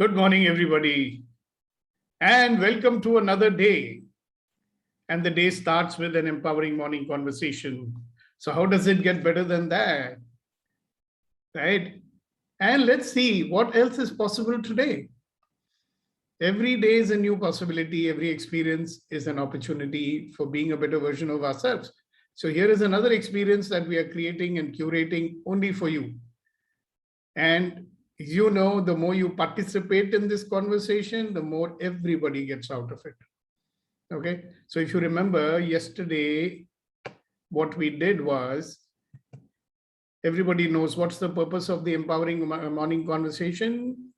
Good morning, everybody, and welcome to another day. And the day starts with an empowering morning conversation. So, how does it get better than that? Right? And let's see what else is possible today. Every day is a new possibility, every experience is an opportunity for being a better version of ourselves. So, here is another experience that we are creating and curating only for you. And you know, the more you participate in this conversation, the more everybody gets out of it. Okay. So if you remember yesterday, what we did was, everybody knows what's the purpose of the empowering morning conversation: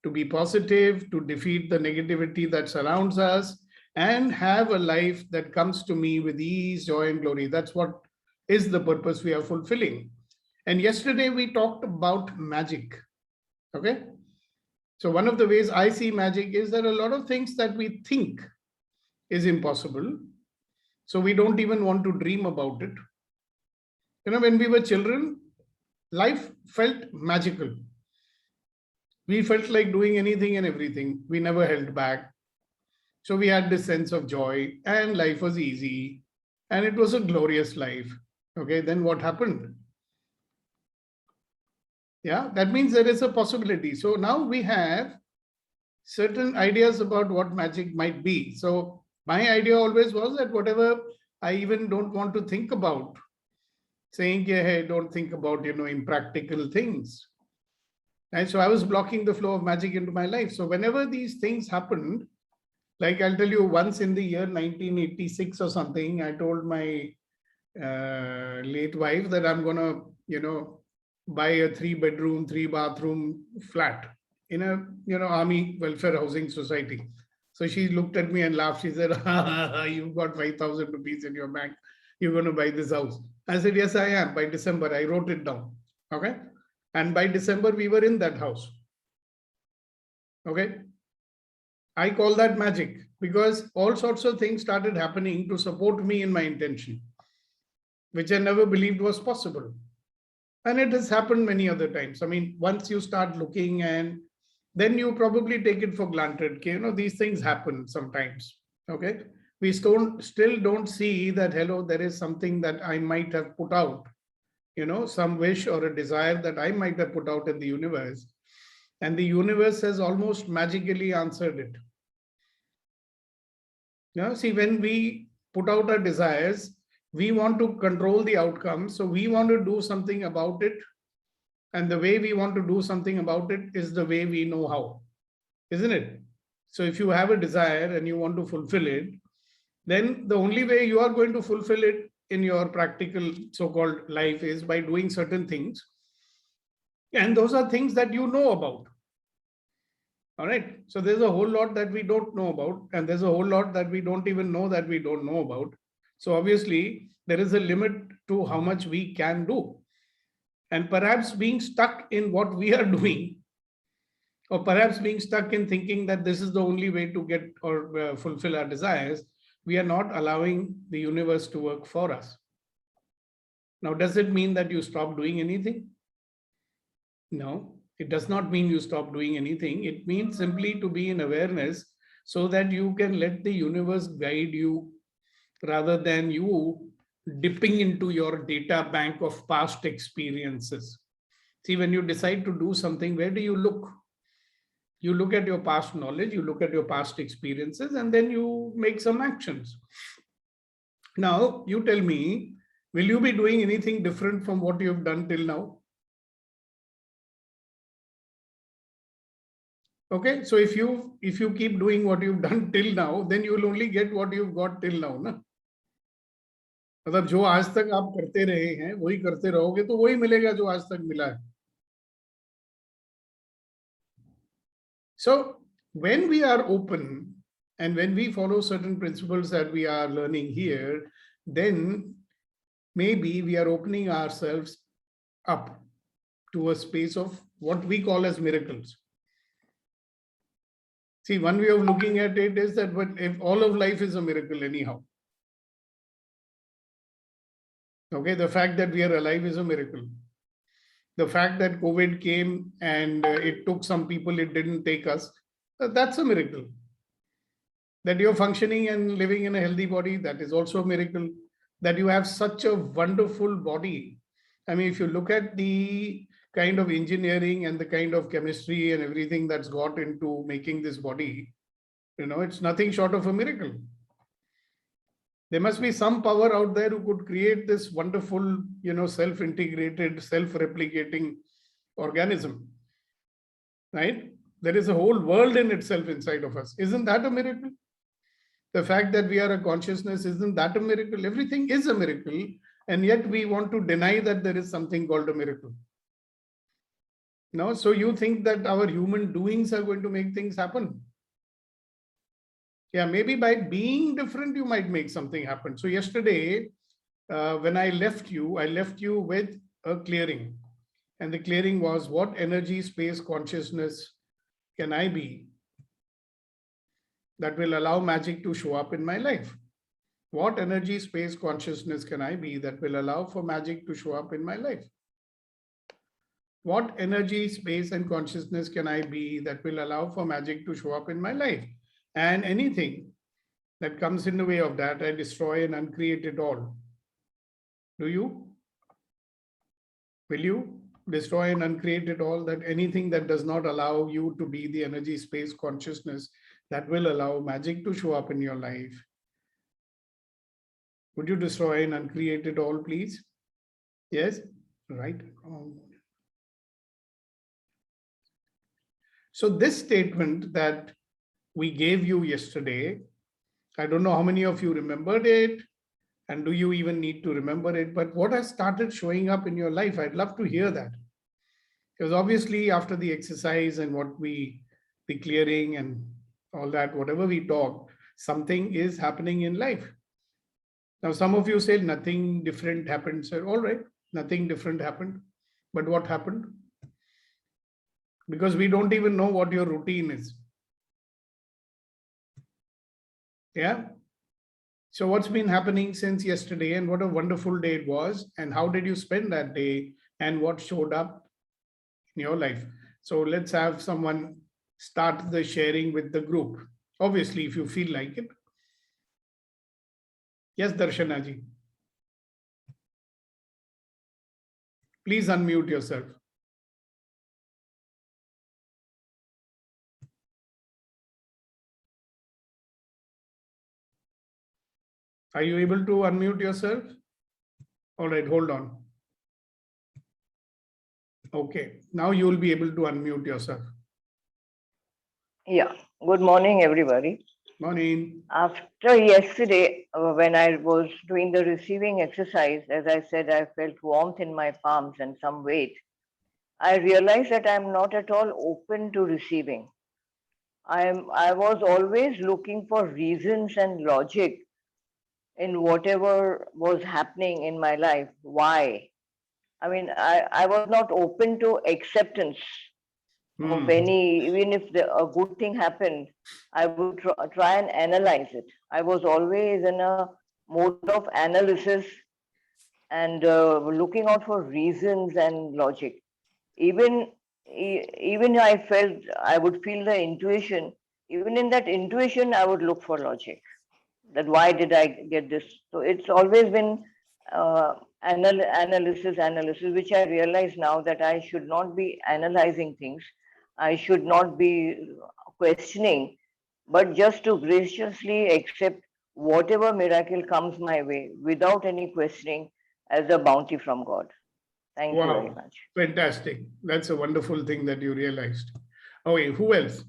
to be positive, to defeat the negativity that surrounds us, and have a life that comes to me with ease, joy, and glory. That's what is the purpose we are fulfilling. And yesterday we talked about magic. Okay. So one of the ways I see magic is that a lot of things that we think is impossible, so we don't even want to dream about it. You know, when we were children, life felt magical. We felt like doing anything and everything. We never held back. So we had this sense of joy, and life was easy, and it was a glorious life. Okay, then what happened? Yeah, that means there is a possibility. So now we have certain ideas about what magic might be. So my idea always was that whatever I even don't want to think about, saying, hey, don't think about, impractical things. And so I was blocking the flow of magic into my life. So whenever these things happened, like I'll tell you, once in the year 1986 or something, I told my late wife that I'm going to, buy a 3-bedroom, 3-bathroom flat in a, army welfare housing society. So she looked at me and laughed. She said, you've got 5,000 rupees in your bank. You're going to buy this house. I said, yes, I am. By December, I wrote it down. Okay. And by December, we were in that house. Okay. I call that magic, because all sorts of things started happening to support me in my intention, which I never believed was possible. And it has happened many other times. I mean, once you start looking, and then you probably take it for granted. These things happen sometimes. Okay. We still don't see that, hello, there is something that I might have put out, some wish or a desire that I might have put out in the universe. And the universe has almost magically answered it. See, when we put out our desires, we want to control the outcome. So we want to do something about it. And the way we want to do something about it is the way we know how, isn't it? So if you have a desire and you want to fulfill it, then the only way you are going to fulfill it in your practical so-called life is by doing certain things. And those are things that you know about. All right. So there's a whole lot that we don't know about, and there's a whole lot that we don't even know that we don't know about. So obviously, there is a limit to how much we can do. And perhaps being stuck in what we are doing, or perhaps being stuck in thinking that this is the only way to get or fulfill our desires, we are not allowing the universe to work for us. Now, does it mean that you stop doing anything? No, it does not mean you stop doing anything. It means simply to be in awareness so that you can let the universe guide you, rather than you dipping into your data bank of past experiences. See, when you decide to do something, where do you look? You look at your past knowledge, you look at your past experiences, and then you make some actions. Now, you tell me, will you be doing anything different from what you've done till now? Okay, so if you keep doing what you've done till now, then you will only get what you've got till now, na? मतलब जो आज तक आप करते रहे हैं वही करते रहोगे तो वही मिलेगा जो आज तक मिला है. So when we are open and when we follow certain principles that we are learning here, then maybe we are opening ourselves up to a space of what we call as miracles. See, one way of looking at it is that if all of life is a miracle anyhow. Okay, the fact that we are alive is a miracle. The fact that COVID came and it took some people, it didn't take us, that's a miracle. That you're functioning and living in a healthy body, that is also a miracle. That you have such a wonderful body. I mean, if you look at the kind of engineering and the kind of chemistry and everything that's got into making this body, it's nothing short of a miracle. There must be some power out there who could create this wonderful, self-integrated, self-replicating organism, right? There is a whole world in itself inside of us. Isn't that a miracle? The fact that we are a consciousness, isn't that a miracle? Everything is a miracle, and yet we want to deny that there is something called a miracle. No, so you think that our human doings are going to make things happen? Yeah, maybe by being different, you might make something happen. So yesterday, when I left you with a clearing. And the clearing was, what energy, space, consciousness can I be that will allow magic to show up in my life? What energy, space, consciousness can I be that will allow for magic to show up in my life? What energy, space, and consciousness can I be that will allow for magic to show up in my life? And anything that comes in the way of that, I destroy and uncreate it all. Do you? Will you destroy and uncreate it all? That anything that does not allow you to be the energy, space, consciousness that will allow magic to show up in your life, would you destroy and uncreate it all, please? Yes? Right? So this statement that we gave you yesterday, I don't know how many of you remembered it, and do you even need to remember it, but what has started showing up in your life? I'd love to hear that. Because obviously after the exercise and the clearing and all that, whatever we talk, something is happening in life. Now, some of you say nothing different happened. So, all right, nothing different happened. But what happened? Because we don't even know what your routine is. Yeah. So what's been happening since yesterday, and what a wonderful day it was, and how did you spend that day, and what showed up in your life? So let's have someone start the sharing with the group. Obviously, if you feel like it. Yes, Darshana ji. Please unmute yourself. Are you able to unmute yourself? All right, hold on. Okay, now you will be able to unmute yourself. Yeah, good morning, everybody. Morning. After yesterday, when I was doing the receiving exercise, as I said, I felt warmth in my palms and some weight. I realized that I'm not at all open to receiving. I was always looking for reasons and logic in whatever was happening in my life. Why? I mean, I was not open to acceptance of any, even if a good thing happened, I would try and analyze it. I was always in a mode of analysis and looking out for reasons and logic. Even I felt, I would feel the intuition. Even in that intuition, I would look for logic. That why did I get this? So it's always been analysis, which I realize now that I should not be analyzing things. I should not be questioning, but just to graciously accept whatever miracle comes my way without any questioning as a bounty from God. Thank you very much. Fantastic. That's a wonderful thing that you realized. Okay, who else?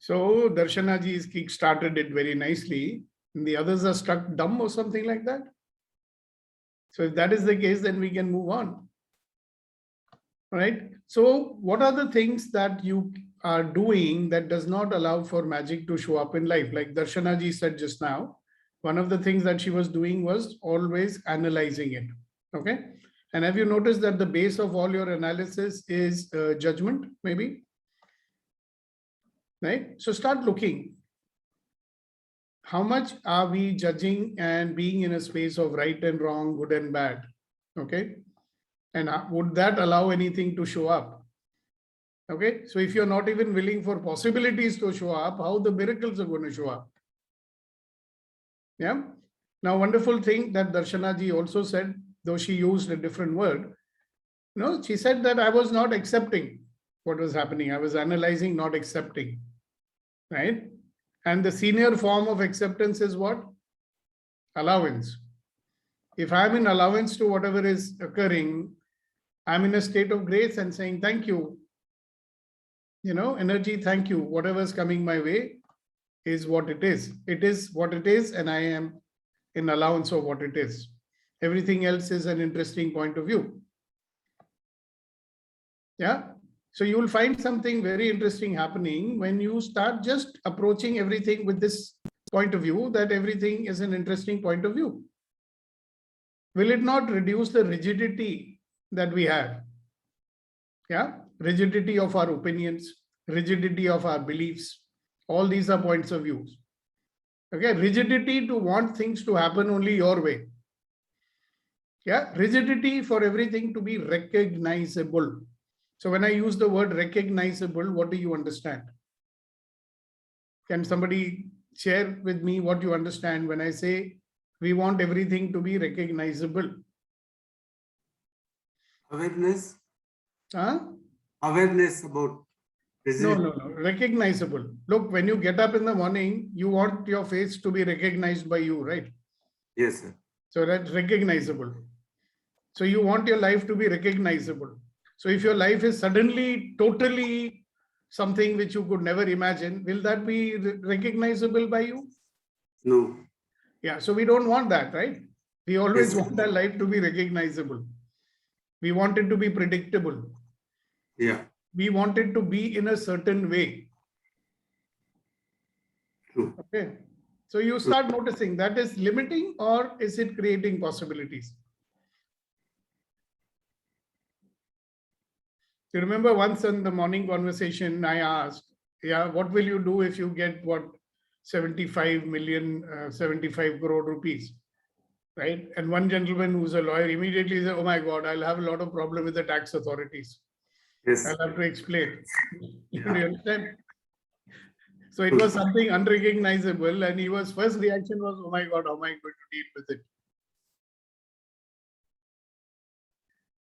So Darshana ji's kick started it very nicely, and the others are stuck dumb or something like that. So if that is the case, then we can move on. Right? So what are the things that you are doing that does not allow for magic to show up in life? Like Darshana ji said just now, one of the things that she was doing was always analyzing it. Okay. And have you noticed that the base of all your analysis is judgment, maybe? Right? So start looking. How much are we judging and being in a space of right and wrong, good and bad? Okay. And would that allow anything to show up? Okay. So if you're not even willing for possibilities to show up, how the miracles are going to show up? Yeah. Now, wonderful thing that Darshana ji also said, though she used a different word. No, she said that I was not accepting what was happening. I was analyzing, not accepting. Right? And the senior form of acceptance is what? Allowance. If I'm in allowance to whatever is occurring, I'm in a state of grace and saying, thank you. You know, energy, thank you. Whatever's coming my way is what it is. It is what it is, and I am in allowance of what it is. Everything else is an interesting point of view. Yeah. So you will find something very interesting happening when you start just approaching everything with this point of view, that everything is an interesting point of view. Will it not reduce the rigidity that we have? Yeah. Rigidity of our opinions, rigidity of our beliefs. All these are points of views. Okay. Rigidity to want things to happen only your way. Yeah. Rigidity for everything to be recognizable. So when I use the word recognizable, what do you understand? Can somebody share with me what you understand when I say we want everything to be recognizable? Awareness. Huh? Awareness about. No. Recognizable. Look, when you get up in the morning, you want your face to be recognized by you, right? Yes, sir. So that's recognizable. So you want your life to be recognizable. So if your life is suddenly totally something which you could never imagine, will that be recognizable by you? No. Yeah, so we don't want that, right? We always Yes. want our life to be recognizable. We want it to be predictable. Yeah. We want it to be in a certain way. True. Okay. So you start noticing that is limiting or is it creating possibilities? You remember once in the morning conversation, I asked, yeah, what will you do if you get what 75 crore rupees, right? And one gentleman who's a lawyer immediately said, oh my God, I'll have a lot of problem with the tax authorities. Yes. I'll have to explain. Yeah. Do you understand? So it was something unrecognizable, and his first reaction was, oh my God, how am I going to deal with it?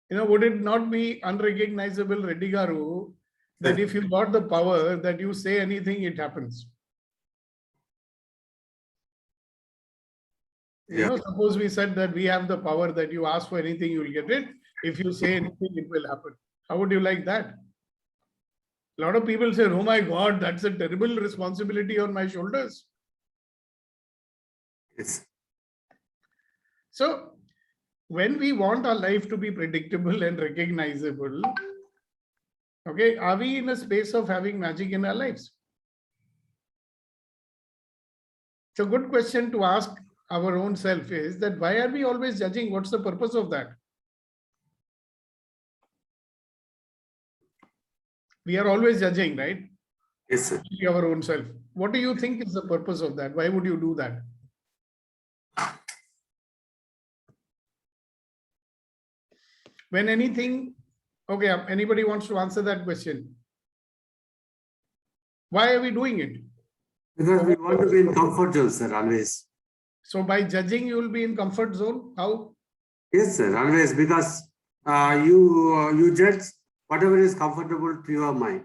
You know, would it not be unrecognizable, Reddy Garu, that if you got the power that you say anything, it happens? You know, suppose we said that we have the power that you ask for anything, you will get it. If you say anything, it will happen. How would you like that? A lot of people say, oh my God, that's a terrible responsibility on my shoulders. Yes. So when we want our life to be predictable and recognizable, okay, are we in a space of having magic in our lives? It's a good question to ask our own self is that why are we always judging? What's the purpose of that? We are always judging, right? Yes, sir. Our own self. What do you think is the purpose of that? Why would you do that? When anything, okay, anybody wants to answer that question? Why are we doing it? Because we want to be in comfort zone, sir, always. So by judging, you will be in comfort zone. How? Yes, sir, always, because you judge whatever is comfortable to your mind.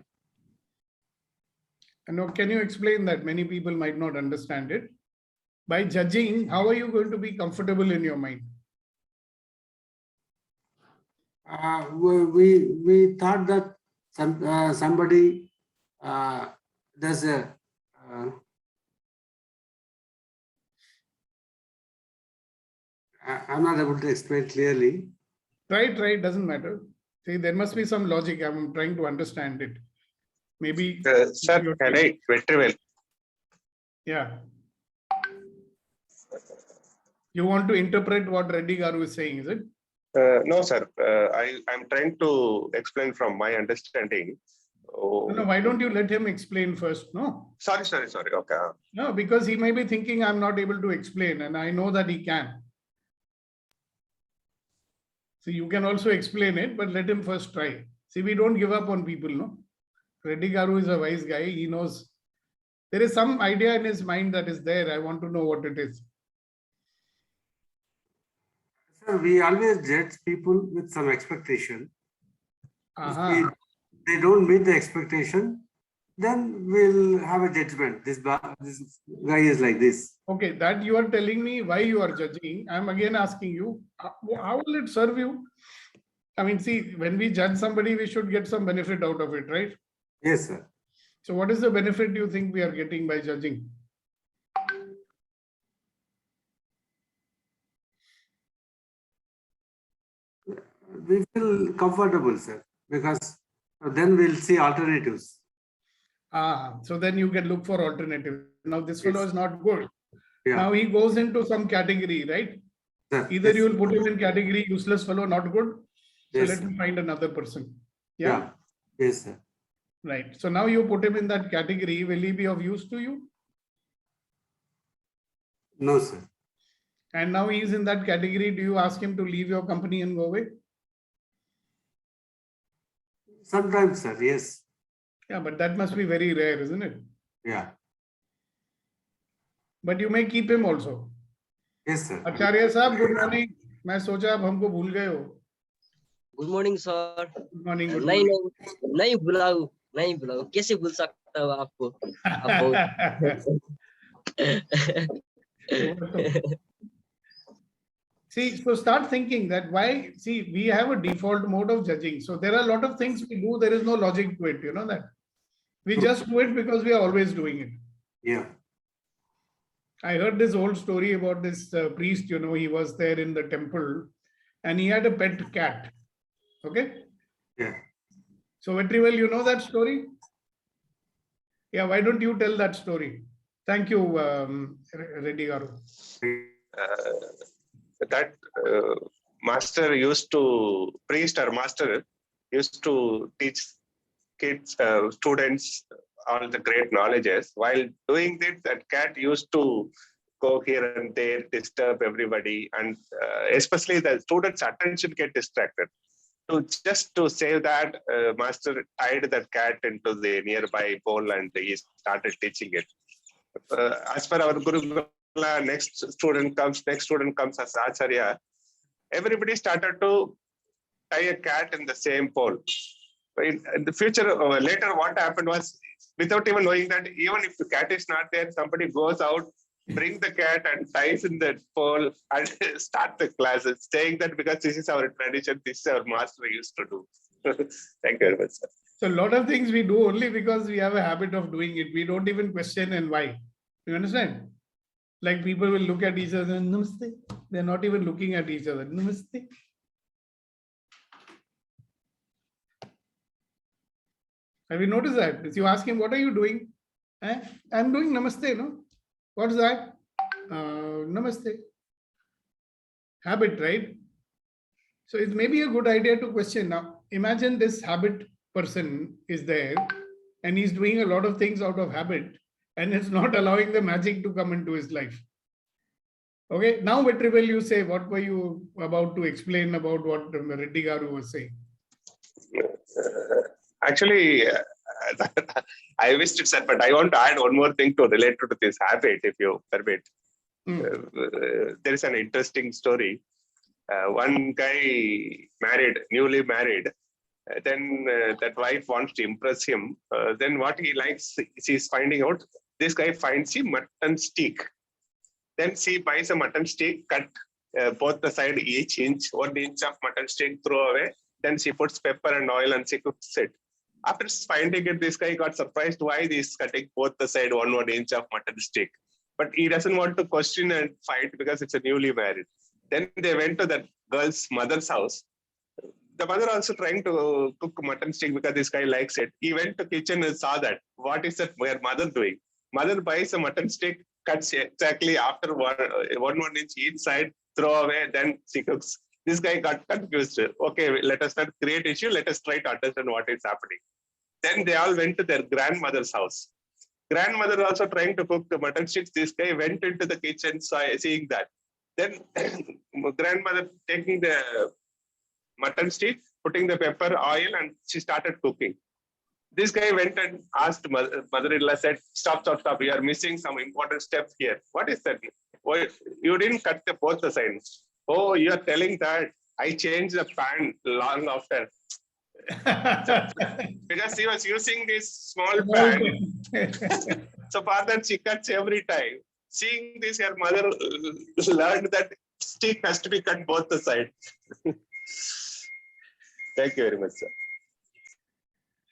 And now, can you explain that? Many people might not understand it. By judging, how are you going to be comfortable in your mind? We thought that somebody does a I'm not able to explain clearly. Try, doesn't matter. See, there must be some logic. I'm trying to understand it. Maybe. Sir, right, very well. Yeah. You want to interpret what Reddy Garu is saying, is it? No, sir. I'm trying to explain from my understanding. Oh, No, why don't you let him explain first? No, sorry. Okay. no, because he may be thinking I'm not able to explain, and I know that he can. So you can also explain it, but let him first try. See, we don't give up on people, no? Reddy Garu is a wise guy. He knows there is some idea in his mind that is there. I want to know what it is. Sir, we always judge people with some expectation. Aha. If they don't meet the expectation, then we'll have a judgment. This guy is like this. Okay, that you are telling me why you are judging. I'm again asking you, how will it serve you? I mean, see, when we judge somebody, we should get some benefit out of it, right? Yes, sir. So what is the benefit you think we are getting by judging? We feel comfortable, sir, because then we'll see alternatives. So then you can look for alternative. Now this fellow Yes. is not good. Yeah. Now he goes into some category, right? Sir, Either yes, you will put him in category useless fellow, not good. So yes, let sir. me find another person. Yeah. Yeah. Yes, sir. Right. So now you put him in that category. Will he be of use to you? No, sir. And now he's in that category. Do you ask him to leave your company and go away? Sometimes, sir. Yes. Yeah, but that must be very rare, isn't it? Yeah. But you may keep him also. Yes, sir. Acharya साहब, good morning. मैं सोचा आप हमको भूल गए हो. Good morning sir. Good morning. Good नहीं morning. नहीं बुलाओ कैसे भूल सकता हूँ आपको. See, so start thinking that why, see, we have a default mode of judging. So there are a lot of things we do, there is no logic to it, you know that. We just do it because we are always doing it. Yeah. I heard this old story about this priest, you know, he was there in the temple and he had a pet cat. Okay. Yeah. So Vetrivel, you know that story? Yeah, why don't you tell that story? Thank you, Reddy Garu. That master used to, priest or master used to teach kids, students, all the great knowledges. While doing this, that cat used to go here and there, disturb everybody, and especially the students' attention get distracted. So just to save that, master tied that cat into the nearby pole and he started teaching it. As per our Guru, next student comes as Acharya. Everybody started to tie a cat in the same pole. In the future, later what happened was, without even knowing that, even if the cat is not there, somebody goes out, bring the cat and ties in the pole and start the classes, saying that because this is our tradition, this is our master used to do. Thank you very much, sir. So a lot of things we do only because we have a habit of doing it. We don't even question and why. You understand? Like people will look at each other and namaste. They're not even looking at each other. Namaste. Have you noticed that? If you ask him, what are you doing? I'm doing namaste, no? What's that? Namaste. Habit, right? So it may be a good idea to question. Now, imagine this habit person is there and he's doing a lot of things out of habit and it's not allowing the magic to come into his life. Okay, now Vetrivel, you say, what were you about to explain about what Reddy Garu was saying? Actually, I missed it, sir, but I want to add one more thing to relate to this habit, if you permit. There is an interesting story. One guy newly married, then that wife wants to impress him. Then what he likes, she's finding out, this guy finds a mutton steak. Then she buys a mutton steak, cut both the side each inch, 1 inch of mutton steak, throw away. Then she puts pepper and oil and she cooks it. After finding it, this guy got surprised why he's cutting both the side 1 inch of mutton steak. But he doesn't want to question and fight because it's a newly married. Then they went to that girl's mother's house. The mother also trying to cook mutton steak because this guy likes it. He went to kitchen and saw that. What is that your mother doing? Mother buys a mutton steak, cuts exactly after 1 inch each side, throw away, then she cooks. This guy got confused. Okay, let us not create issue. Let us try to understand what is happening. Then they all went to their grandmother's house. Grandmother also trying to cook the mutton sticks. This guy went into the kitchen, seeing that. Then grandmother taking the mutton stick, putting the pepper, oil, and she started cooking. This guy went and asked mother-in-law, said, stop. You are missing some important step here. What is that? Why you didn't cut both the sides? Oh, you are telling that I changed the pan long after. Because he was using this small pan. So for that, she cuts every time. Seeing this, her mother learned that stick has to be cut both the sides. Thank you very much, sir.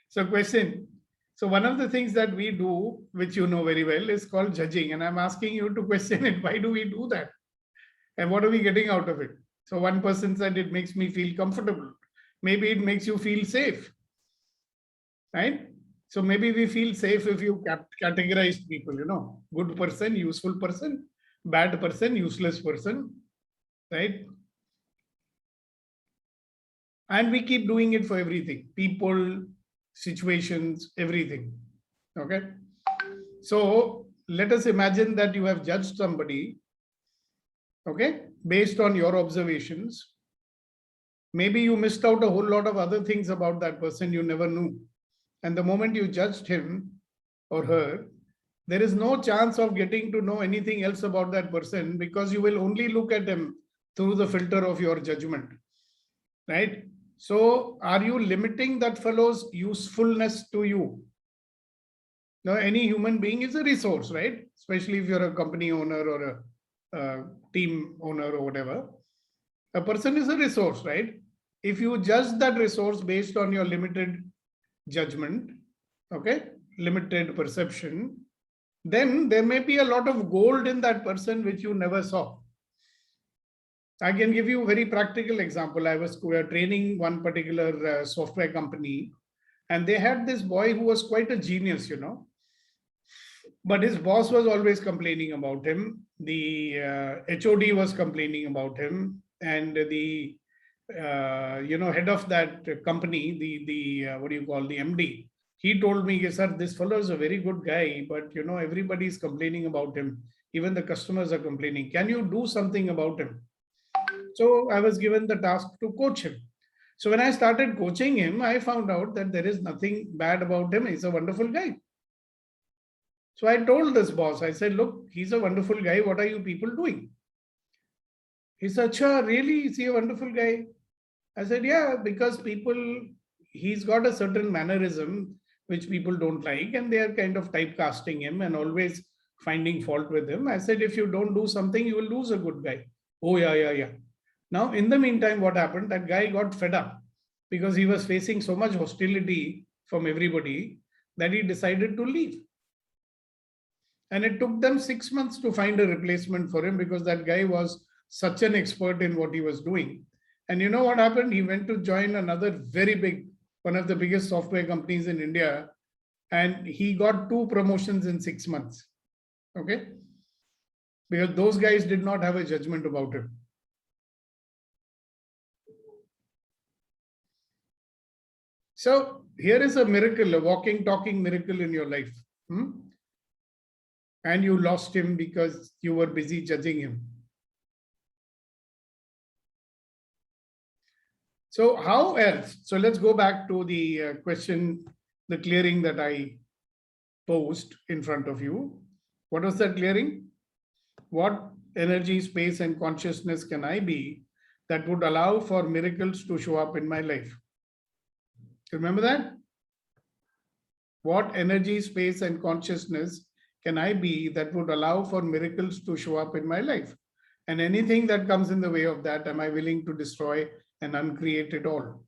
So question. So one of the things that we do, which you know very well, is called judging. And I'm asking you to question it. Why do we do that? And what are we getting out of it? So one person said it makes me feel comfortable. Maybe it makes you feel safe. Right? So maybe we feel safe if you categorize people, you know, good person, useful person, bad person, useless person. Right? And we keep doing it for everything. People, situations, everything. Okay. So let us imagine that you have judged somebody, okay, based on your observations. Maybe you missed out a whole lot of other things about that person you never knew. And the moment you judged him or her, there is no chance of getting to know anything else about that person, because you will only look at him through the filter of your judgment. Right? So are you limiting that fellow's usefulness to you? Now, any human being is a resource, right? Especially if you're a company owner or a team owner or whatever. A person is a resource, right? If you judge that resource based on your limited judgment, okay, limited perception, then there may be a lot of gold in that person which you never saw. I can give you a very practical example. I was training one particular software company, and they had this boy who was quite a genius, you know. But his boss was always complaining about him. The HOD was complaining about him, and the head of that company, the what do you call, the MD, he told me, sir, this fellow is a very good guy, but you know, everybody is complaining about him. Even the customers are complaining. Can you do something about him? So I was given the task to coach him. So when I started coaching him, I found out that there is nothing bad about him. He's a wonderful guy. So I told this boss, I said, look, he's a wonderful guy. What are you people doing? He said, sure, really? Is he a wonderful guy? I said, yeah, because he's got a certain mannerism which people don't like, and they are kind of typecasting him and always finding fault with him. I said, if you don't do something, you will lose a good guy. Oh, yeah. Now, in the meantime, what happened? That guy got fed up because he was facing so much hostility from everybody that he decided to leave. And it took them 6 months to find a replacement for him, because that guy was such an expert in what he was doing. And you know what happened? He went to join another very big, one of the biggest software companies in India, and he got 2 promotions in 6 months. Okay? Because those guys did not have a judgment about him. So here is a miracle, a walking, talking miracle in your life. And you lost him because you were busy judging him. So how else? So let's go back to the question, the clearing that I posed in front of you. What was that clearing? What energy, space, and consciousness can I be that would allow for miracles to show up in my life? Remember that? What energy, space, and consciousness can I be that would allow for miracles to show up in my life? And anything that comes in the way of that, am I willing to destroy and uncreate it all?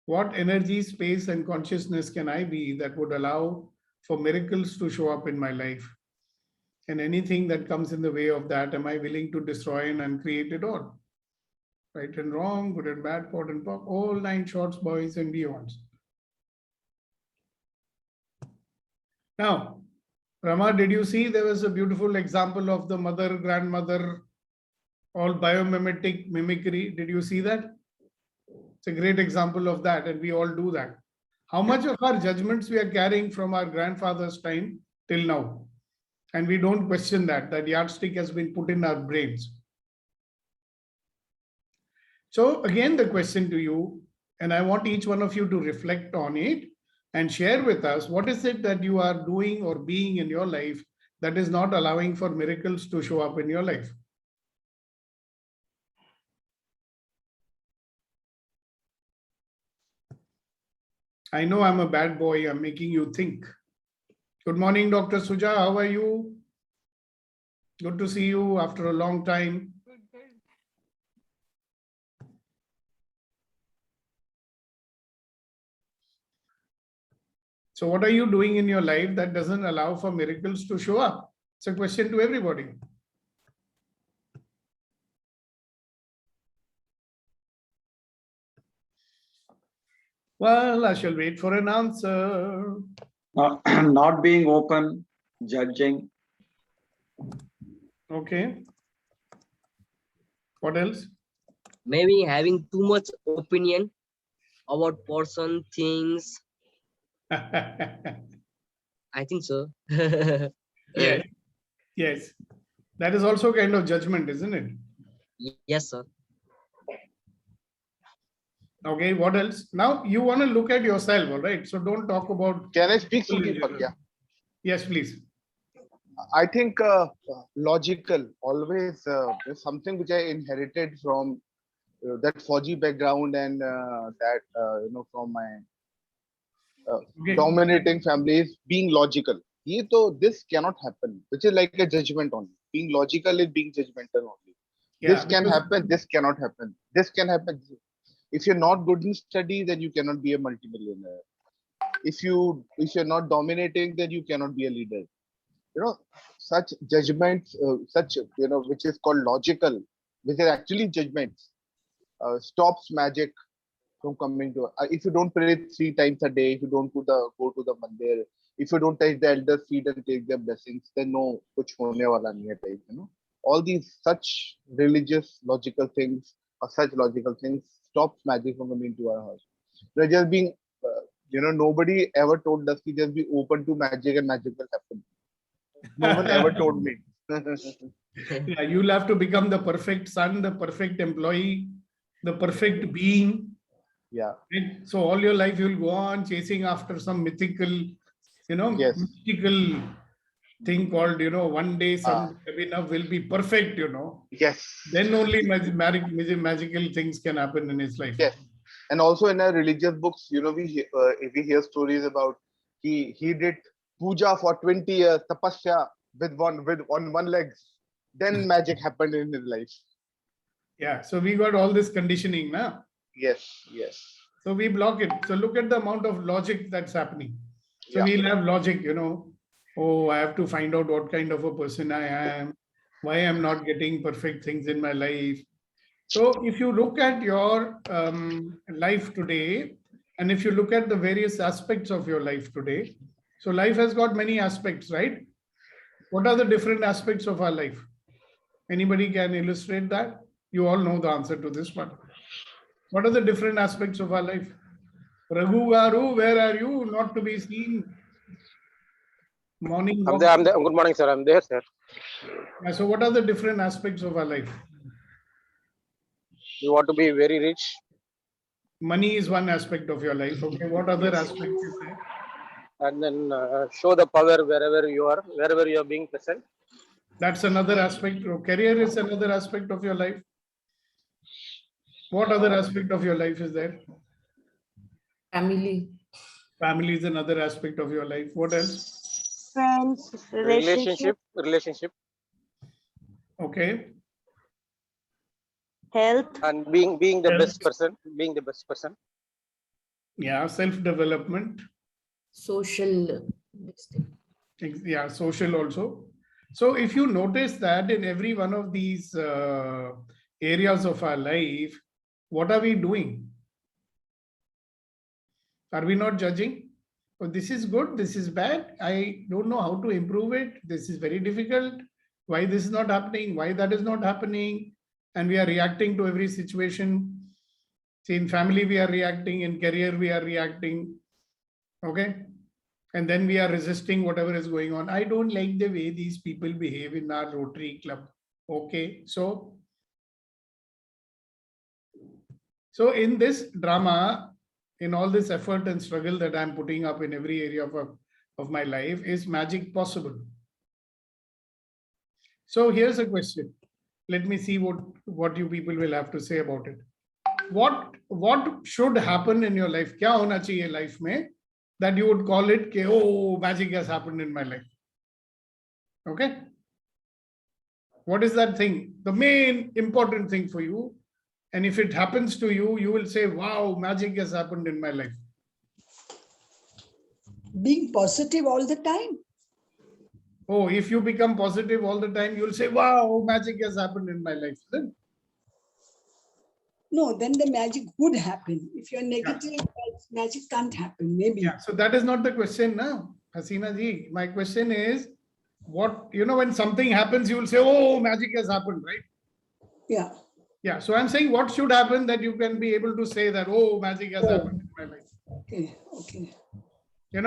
What energy, space, and consciousness can I be that would allow for miracles to show up in my life? And anything that comes in the way of that, am I willing to destroy and uncreate it all? Right and wrong, good and bad, pot and pop, all 9 shorts, boys and beyonds. Now, Rama, did you see there was a beautiful example of the mother, grandmother, all biomimetic mimicry? Did you see that? It's a great example of that, and we all do that. How much of our judgments we are carrying from our grandfather's time till now? And we don't question that. That yardstick has been put in our brains. So again, the question to you, and I want each one of you to reflect on it and share with us, what is it that you are doing or being in your life that is not allowing for miracles to show up in your life? I know I'm a bad boy. I'm making you think. Good morning, Dr. Suja. How are you? Good to see you after a long time. So what are you doing in your life that doesn't allow for miracles to show up? It's a question to everybody. Well, I shall wait for an answer. Not being open, judging. Okay. What else? Maybe having too much opinion about person, things. I think so. Yes. Yes. That is also kind of judgment, isn't it? Yes, sir. Okay, what else? Now you want to look at yourself, all right? So don't talk about. Can I speak, people in Sudeepak? general. Yeah. Yes, please. I think logical always is something which I inherited from that Fauji background and that from my Okay. dominating family is being logical. This cannot happen, which is like a judgment only. Being logical is being judgmental only. Yeah, This can because- happen. This cannot happen. This can happen. If you're not good in study, then you cannot be a multimillionaire. If you're not dominating, then you cannot be a leader. Such judgments, which is called logical, which is actually judgments, stops magic from coming to. If you don't pray 3 times a day, if you don't go to the mandir, if you don't touch the elders' feet and take their blessings, then no, kuch hone wala nahi hai type, All these such religious logical things or such logical things stops magic from coming to our house. They're just being, nobody ever told us to just be open to magic and magic will happen. No one ever told me. Yeah, you'll have to become the perfect son, the perfect employee, the perfect being. Yeah. Right? So all your life you'll go on chasing after some mythical, Yes. mystical thing called, one day some Abhinav will be perfect, Yes. Then only magical things can happen in his life. Yes. And also in our religious books, we hear stories about he did puja for 20 years, tapasya with one legs. Then magic happened in his life. Yeah. So we got all this conditioning now. Yes. Yes. So we block it. So look at the amount of logic that's happening. So Yeah. we'll have logic, oh, I have to find out what kind of a person I am, why I'm not getting perfect things in my life. So if you look at your life today, and if you look at the various aspects of your life today, so life has got many aspects, right? What are the different aspects of our life? Anybody can illustrate that? You all know the answer to this one. What are the different aspects of our life? Raghu Garu, where are you? Not to be seen. Morning. I'm there. Good morning, sir. I'm there, sir. Yeah, so what are the different aspects of our life? You want to be very rich. Money is one aspect of your life. Okay, what other aspects is there? And then show the power wherever you are being present. That's another aspect. Career is another aspect of your life. What other aspect of your life is there? Family. Family is another aspect of your life. What else? Friends, relationship, Relationship. Okay. health, And being the Health. best person. Being the best person. Yeah, self-development. Social. This thing. Yeah, social also. So if you notice that in every one of these areas of our life, what are we doing? Are we not judging? oh, this is good, this is bad, I don't know how to improve it, this is very difficult, why this is not happening, why that is not happening, and we are reacting to every situation. See, in family we are reacting, in career we are reacting, okay? And then we are resisting whatever is going on. I don't like the way these people behave in our Rotary Club. Okay, so in this drama, in all this effort and struggle that I'm putting up in every area of my life, is magic possible? So here's a question. Let me see what you people will have to say about it. What should happen in your life? Kya hona chahiye life mein that you would call it ke, oh, magic has happened in my life? Okay. What is that thing? The main important thing for you. And if it happens to you, you will say, wow, magic has happened in my life. Being positive all the time. Oh, if you become positive all the time, you'll say, wow, magic has happened in my life. Then? No, then the magic would happen. If you're negative, magic can't happen, maybe. Yeah, so that is not the question now, Hasina ji. My question is, when something happens, you will say, oh, magic has happened, right? Yeah. Yeah, so I'm saying what should happen that you can be able to say that, oh, magic has happened in my life. Okay, okay.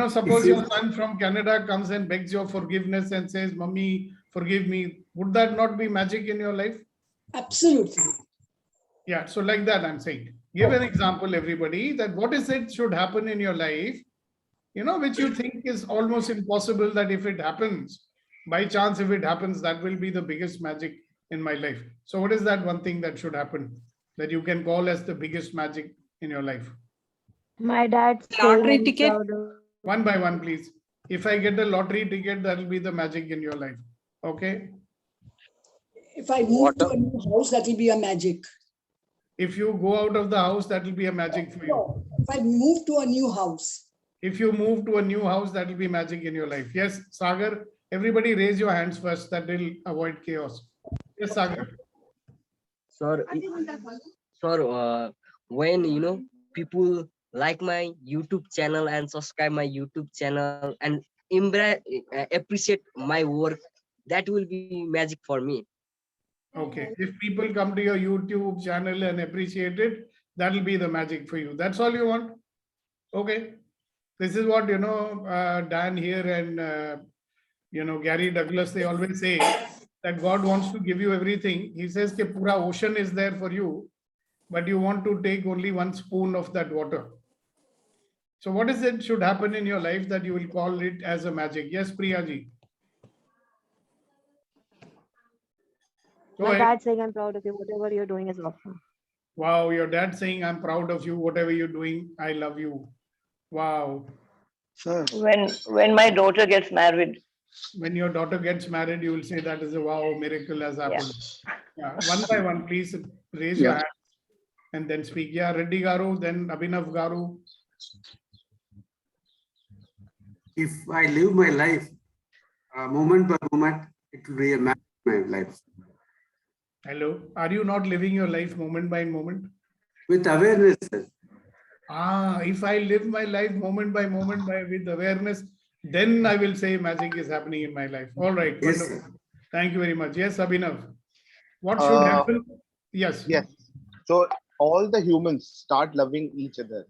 Suppose your son from Canada comes and begs your forgiveness and says, Mummy, forgive me. Would that not be magic in your life? Absolutely. Yeah, so like that I'm saying. Give an example, everybody, that what is it should happen in your life, which you think is almost impossible, that if it happens, by chance, if it happens, that will be the biggest magic in my life. So what is that one thing that should happen that you can call as the biggest magic in your life? My dad's Lottery ticket. One by one, please. If I get a lottery ticket, that will be the magic in your life. Okay. If I move to a new house, that will be a magic. If you go out of the house, that will be a magic for you. If I move to a new house. If you move to a new house, that will be magic in your life. Yes, Sagar, everybody raise your hands first. That will avoid chaos. Yes, Sagar. Sir, when people like my YouTube channel and subscribe my YouTube channel and appreciate my work, that will be magic for me. Okay, if people come to your YouTube channel and appreciate it, that will be the magic for you. That's all you want? Okay. This is what, Dan here and, Gary Douglas, they always say that God wants to give you everything. He says that pura ocean is there for you, but you want to take only one spoon of that water. So what is it should happen in your life that you will call it as a magic? Yes, Priya ji. My dad saying I'm proud of you. Whatever you're doing is awesome. Wow, your dad saying I'm proud of you. Whatever you're doing, I love you. Wow. Sir. When my daughter gets married. When your daughter gets married, you will say that is a wow, miracle has happened. Yeah. One by one, please raise your hand and then speak. Yeah, Reddy Garu, then Abhinav Garu. If I live my life moment by moment, it will be a magic in my life. Hello. Are you not living your life moment by moment? With awareness, sir. If I live my life moment by moment with awareness, then I will say magic is happening in my life. All right. Yes, wonderful. sir. Thank you very much. Yes, Abhinav. What should happen? Yes. Yes. So all the humans start loving each other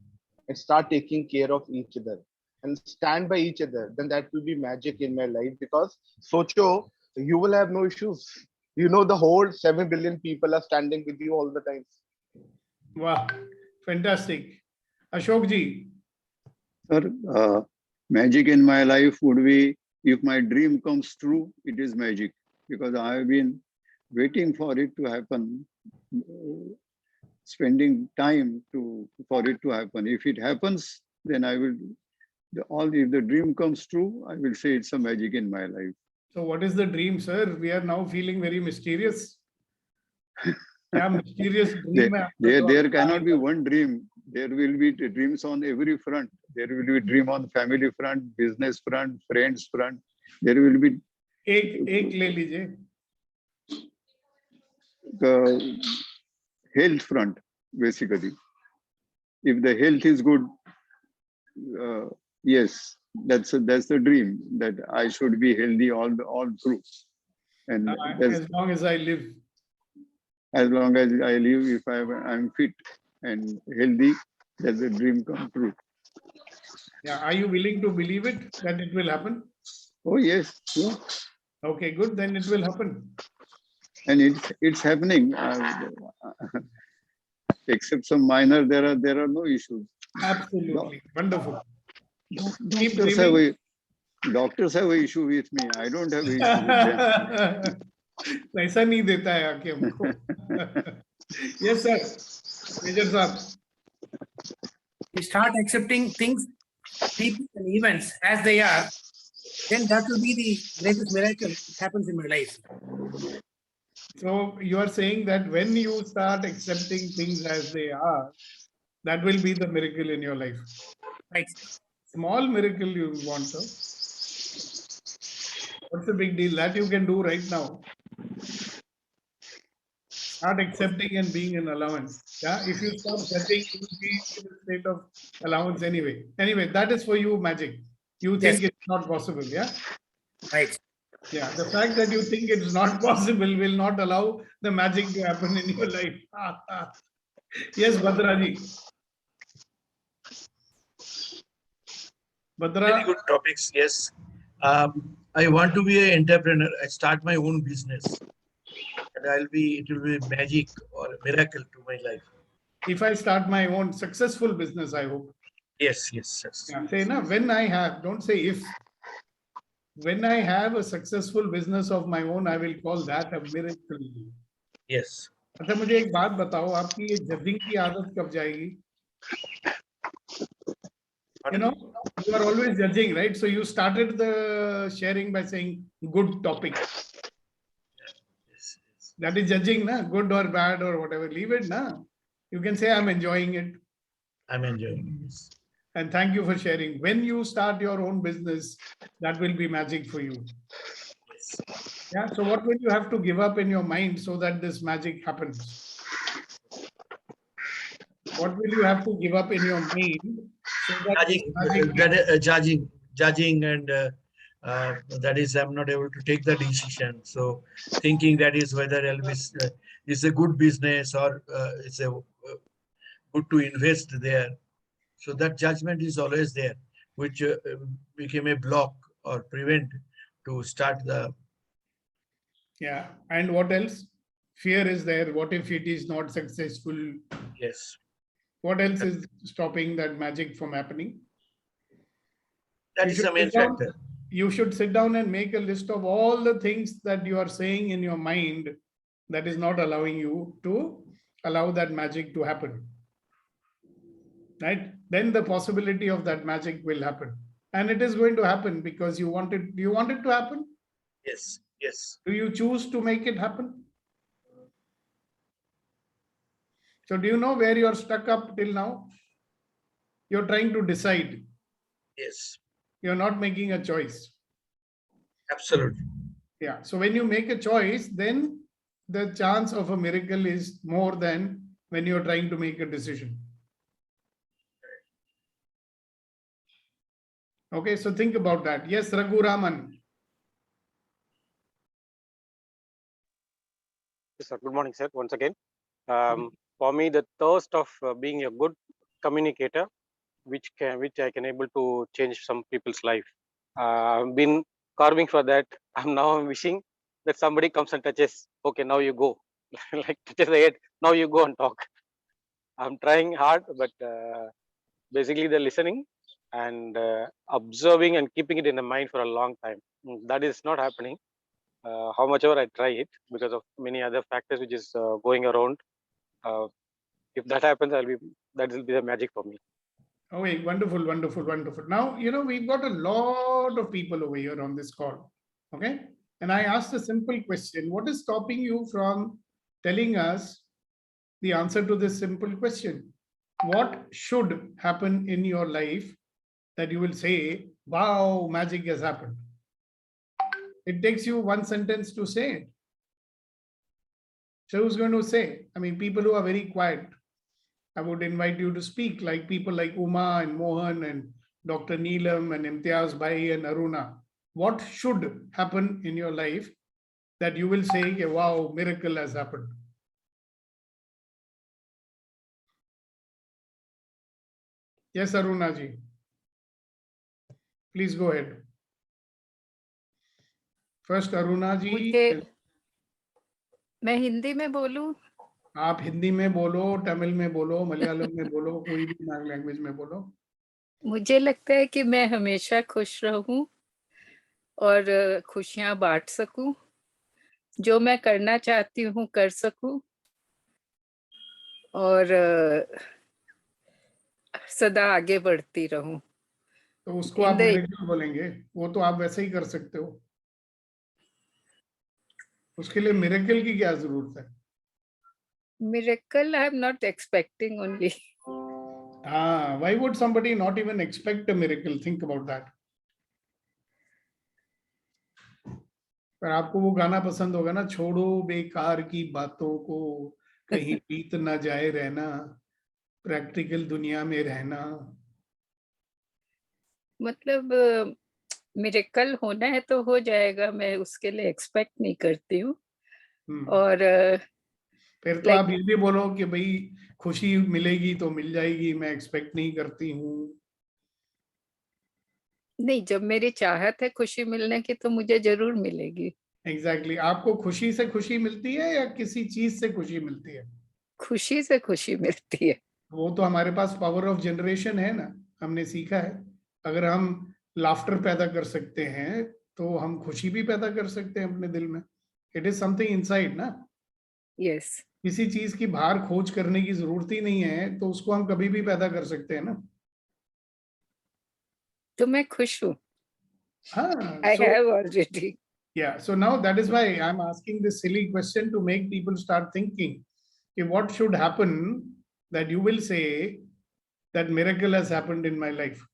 and start taking care of each other and stand by each other. Then that will be magic in my life, because Socho, you will have no issues. The whole 7 billion people are standing with you all the time. Wow. Fantastic. Ashok ji. Sir, magic in my life would be if my dream comes true, it is magic, because I have been waiting for it to happen, spending time for it to happen. If it happens, then I will, if the dream comes true, I will say it's a magic in my life. So what is the dream, sir? We are now feeling very mysterious. Yeah, mysterious dream. There cannot be one dream. There will be dreams on every front. There will be dream on family front, business front, friends front. There will be एक ले लीजिए. Health front, basically. If the health is good, Yes, that's the dream, that I should be healthy all through. And that's, as long as I live. as long as I live, if I'm fit and healthy, that's the dream come true. Yeah. Are you willing to believe it that it will happen? Oh yes, yeah. Okay, good. Then it will happen. And it's happening. Except some minor, there are no issues. Absolutely. Wonderful. Keep Doctors have dreaming. doctors have an issue with me. I don't have an issue with them. पैसा नहीं देता है आके हमको. Yes, sir. Major Saab. We start accepting things, people and events as they are, then that will be the greatest miracle that happens in my life. So you are saying that when you start accepting things as they are, that will be the miracle in your life. Right. Small miracle you want, sir. What's the big deal? That you can do right now. Start accepting and being an allowance. Yeah, if you stop setting, you will be in a state of allowance anyway. Anyway, that is for you, magic. You think Yes. it's not possible, yeah? Right. Yeah, the fact that you think it's not possible will not allow the magic to happen in your life. Yes, Badraji. Very Badra, good topics. Yes. I want to be an entrepreneur. I start my own business, and it will be magic or a miracle to my life. if I start my own successful business, I hope. Yes, yes, yes. Yeah, say na, when I have, don't say if. When I have a successful business of my own, I will call that a miracle. Yes. अच्छा मुझे एक बात बताओ, आपकी ये judging की आदत कब जाएगी? You know, you are always judging, right? So you started the sharing by saying good topic. That is judging, na? Good or bad or whatever. Leave it, na? You can say I'm enjoying it. I'm enjoying this. And thank you for sharing. When you start your own business, that will be magic for you. Yeah. So what will you have to give up in your mind so that this magic happens? What will you have to give up in your mind so that this magic Judging, and that is, I'm not able to take the decision. So thinking that is whether Elvis is a good business or it's a good to invest there. So that judgment is always there, which became a block or prevent to start the. Yeah. And what else? Fear is there. What if it is not successful? Yes. What else is stopping that magic from happening? That is the main factor. You should sit down and make a list of all the things that you are saying in your mind that is not allowing you to allow that magic to happen. Right? Then the possibility of that magic will happen. And it is going to happen because you want it. Do you want it to happen? Yes, yes. Do you choose to make it happen? So do you know where you're stuck up till now? You're trying to decide. Yes. You're not making a choice. Absolutely. Yeah. So when you make a choice, then the chance of a miracle is more than when you're trying to make a decision. Okay, so think about that. Yes, Raghu Raman. Sir, good morning, sir. Once again, for me, the thirst of being a good communicator, which I can able to change some people's life. I've been carving for that. I'm wishing that somebody comes and touches. Okay, now you go. Like touches the head. Now you go and talk. I'm trying hard, but basically the listening and observing and keeping it in the mind for a long time. That is not happening. How much ever I try it, because of many other factors which is going around. If that happens, that will be the magic for me. Oh, wait, wonderful, wonderful, wonderful. Now, you know, we've got a lot of people over here on this call. Okay. And I asked a simple question. What is stopping you from telling us the answer to this simple question? What should happen in your life that you will say, wow, magic has happened? It takes you one sentence to say it. So who's going to say? I mean, people who are very quiet, I would invite you to speak, like people like Uma and Mohan and Dr. Neelam and Imtiaz Bhai and Aruna, what should happen in your life that you will say, wow, miracle has happened? Yes, Aruna ji. Please go ahead. First, Aruna ji. मैं हिंदी में बोलूं? आप हिंदी में बोलो, तमिल में बोलो, मलयालम में बोलो, कोई भी लैंग्वेज में बोलो। मुझे लगता है कि मैं हमेशा खुश रहूं और खुशियां बांट सकूं, जो मैं करना चाहती हूं कर सकूं और सदा आगे बढ़ती रहूं। तो उसको आप मिरेकल बोलेंगे, वो तो आप वैसे ही कर सकते हो। उसके लिए मिरेकल की क्या जरूरत है? Miracle, I am not expecting only. Why would somebody not even expect a miracle? Think about that. पर आपको वो गाना पसंद होगा ना, छोड़ो बेकार की बातों को, कहीं बीत ना जाए रहना, प्रैक्टिकल दुनिया में रहना। मतलब मिरेकल होना है तो हो जाएगा, मैं उसके लिए एक्सपेक्ट नहीं करती हूँ। और फिर तो आप ये भी बोलो कि भाई खुशी मिलेगी तो मिल जाएगी, मैं एक्सपेक्ट नहीं करती हूँ। नहीं, जब मेरी चाहत है खुशी मिलने की तो मुझे जरूर मिलेगी। एग्जैक्टली। आपको खुशी से खुशी मिलती है या किसी चीज से खुशी मिलती है? खुशी से खुशी मिलती है। वो तो हमारे पास पावर ऑफ जनरेशन है ना, हमने सीखा है। अगर हम लाफ्टर पैदा कर सकते हैं तो हम खुशी भी पैदा कर सकते हैं अपने दिल में। इट इज समथिंग इनसाइड ना। यस। किसी चीज की बाहर खोज करने की जरूरत ही नहीं है, तो उसको हम कभी भी पैदा कर सकते हैं ना। तो मैं खुश हूँ। I have already. Yeah, so now that is why I'm asking this silly question to make people start thinking, okay, what should happen that you will say that miracle has happened in my life.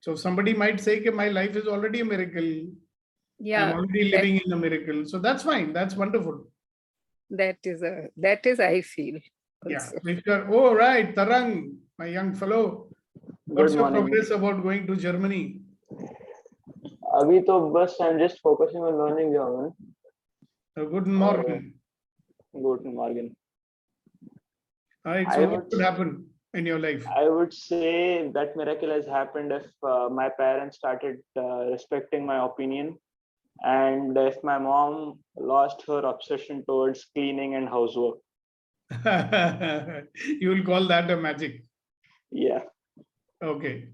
So somebody might say that my life is already a miracle. Yeah, I'm already living in a miracle. So that's fine. That's wonderful. That is I feel. Also. Yeah. Oh, right. Tarang, my young fellow. What's your progress about going to Germany? अभी तो बस I'm just focusing on learning German. Guten Morgen. Guten Morgen. All right. So what would happen in your life? I would say that miracle has happened if my parents started respecting my opinion, and if my mom lost her obsession towards cleaning and housework. You will call that a magic. Yeah. Okay.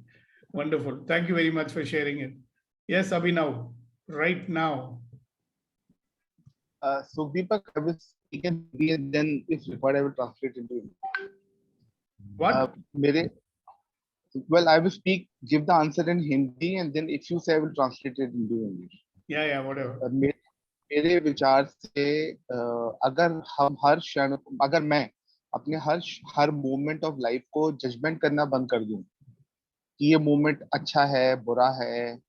Wonderful. Thank you very much for sharing it. Yes, Abhinav, right now. So Deepak, I will speak in Hindi and then if required, I will translate into English. What? Well, I will give the answer in Hindi and then if you say, I will translate it into English. Yeah, whatever. मेरे विचार से अगर हम अगर मैं अपने हर moment of life को judgement करना बंद कर दूं कि ये मोमेंट अच्छा है, बुरा है,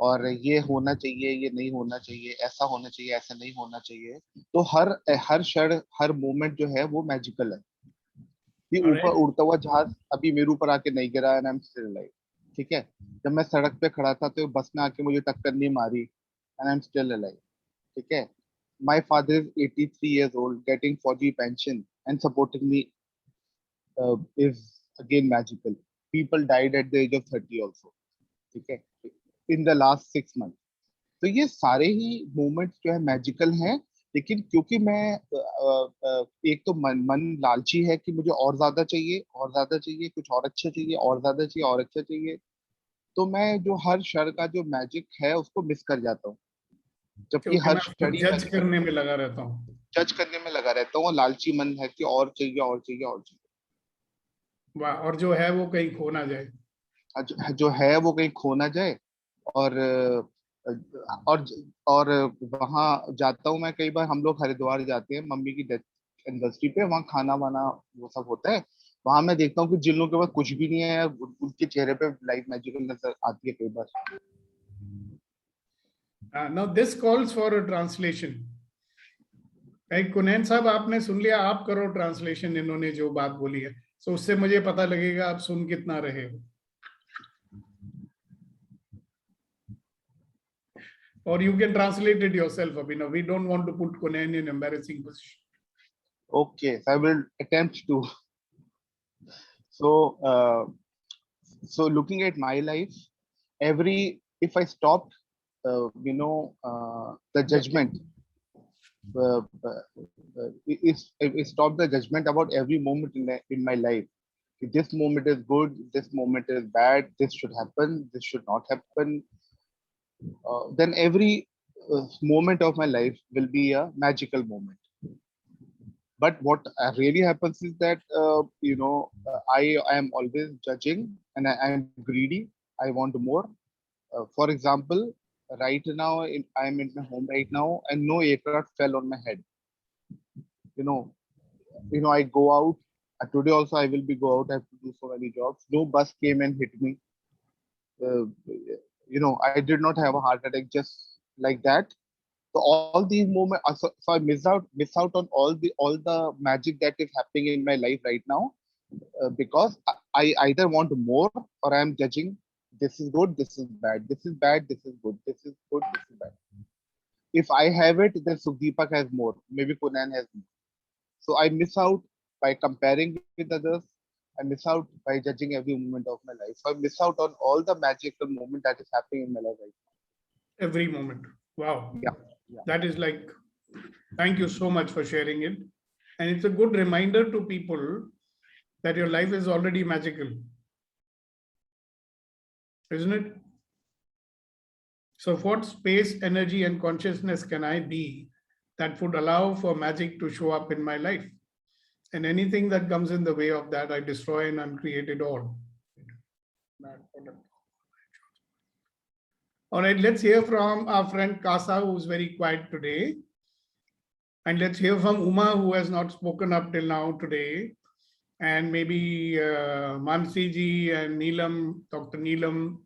और ये होना चाहिए, ये नहीं होना चाहिए, ऐसा होना चाहिए, ऐसा नहीं होना चाहिए, तो हर क्षण, हर मोमेंट जो है वो मैजिकल है। ये ऊपर उड़ता हुआ जहाज अभी मेरे ऊपर आके नहीं गिरा है, आई एम स्टिल अलाइव। ठीक है, जब मैं सड़क पे खड़ा था तो बस ने आके मुझे टक्कर नहीं मारी, and I am still alive. ठीक है, my father is 83 years old, getting 40 pension and supporting me is again magical. People died at the age of 30 also. ठीक है, in the last 6 months. तो ये सारे ही मोमेंट्स जो है मैजिकल हैं, लेकिन क्योंकि मैं एक तो मन लालची है कि मुझे और ज्यादा चाहिए, और ज्यादा चाहिए, कुछ और अच्छा चाहिए, और ज्यादा चाहिए, और अच्छा चाहिए, तो मैं जो हर क्षण का जो मैजिक है उसको मिस कर जाता हूँ। जबकि हर क्षण जज करने में लगा रहता हूँ, लालची मन है कि और चाहिए, और चाहिए, और चाहिए। वाह, और जो है वो कहीं खो ना जाए, जो है वो कहीं खो ना जाए। और वहां जाता हूँ मैं, कई बार हम लोग हरिद्वार जाते हैं मम्मी की डेथ एनिवर्सरी पे, वहाँ खाना वाना वो सब होता है, वहां मैं देखता हूँ कि जिन लोगों के पास कुछ भी नहीं है उनके चेहरे पे लाइफ मैजिकल नजर आती है कई बार। Now this calls for a translation. कुनैन साहब, आपने सुन लिया, आप करो ट्रांसलेशन इन्होंने जो बात बोली है, तो उससे मुझे पता लगेगा आप सुन कितना रहे हो। Or you can translate it yourself, Abhinav. We don't want to put Kunen in embarrassing position. Okay, so I will attempt to. So, so looking at my life, if I stopped, the judgment, if stop the judgment about every moment in my life. If this moment is good, this moment is bad, this should happen, this should not happen. Then every moment of my life will be a magical moment. But what really happens is that I am always judging, and I am greedy. I want more. For example, right now I am in my home right now, and no aircraft fell on my head. I go out. Today also I will be go out. I have to do so many jobs. No bus came and hit me. I did not have a heart attack just like that. So all these moments, so I miss out on all the magic that is happening in my life right now, because I either want more or I am judging. This is good, this is bad, this is bad, this is good, this is good, this is bad. If I have it, then Sukhdeepak has more. Maybe Kunan has more. So I miss out by comparing with others. I miss out by judging every moment of my life. So I miss out on all the magical moment that is happening in my life right now. Every moment. Wow. Yeah. That is like, thank you so much for sharing it. And it's a good reminder to people that your life is already magical. Isn't it? So what space, energy, and consciousness can I be that would allow for magic to show up in my life? And anything that comes in the way of that, I destroy and uncreate it all. All right, let's hear from our friend Kasa, who's very quiet today. And let's hear from Uma, who has not spoken up till now today. And maybe Mansi ji and Neelam, Dr. Neelam,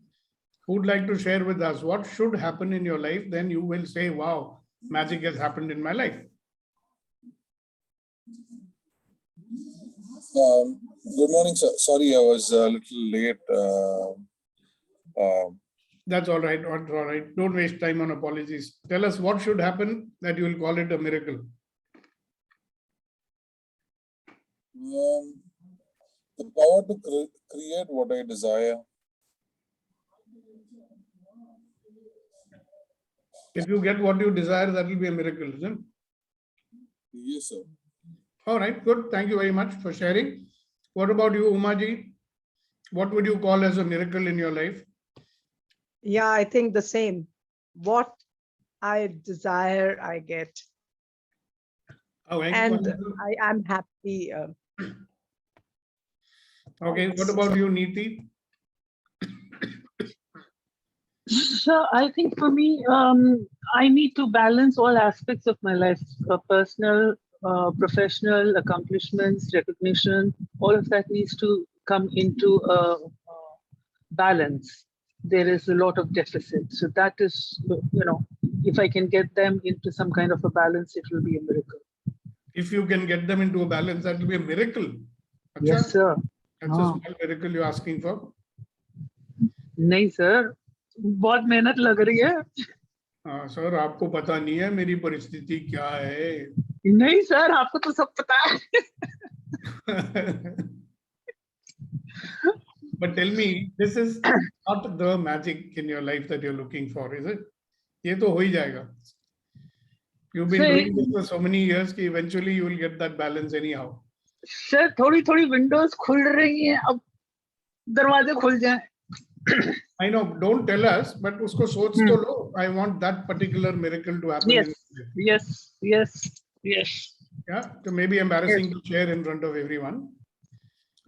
who'd like to share with us what should happen in your life. Then you will say, wow, magic has happened in my life. Good morning, sir. Sorry, I was a little late. That's all right. All right. Don't waste time on apologies. Tell us what should happen that you will call it a miracle. The power to create what I desire. If you get what you desire, that will be a miracle, isn't it? Yes, sir. All right, good. Thank you very much for sharing. What about you, Umaji? What would you call as a miracle in your life? Yeah, I think the same. What I desire, I get. Oh, and I'm happy. Okay, what about you, Neeti? So I think for me, I need to balance all aspects of my life, personal, professional, accomplishments, recognition, all of that needs to come into a balance. There is a lot of deficit. So that is, if I can get them into some kind of a balance, it will be a miracle. If you can get them into a balance, that will be a miracle. Yes, sir. That's a small miracle you're asking for. नहीं sir, बहुत मेहनत लग रही है. हाँ sir, आपको पता नहीं है मेरी परिस्थिति क्या है. नहीं सर, आपको तो सब पता है. But tell me, this is not the magic in your life that you're looking for, is it? ये तो हो ही जाएगा. You've been doing this for so many years that eventually you will get that balance anyhow. Sir थोड़ी-थोड़ी Windows खुल रही हैं, अब दरवाजे खुल जाएं. I know, don't tell us, but उसको सोच तो लो. I want that particular miracle to happen. Yes. Yeah, so maybe embarrassing to share in front of everyone.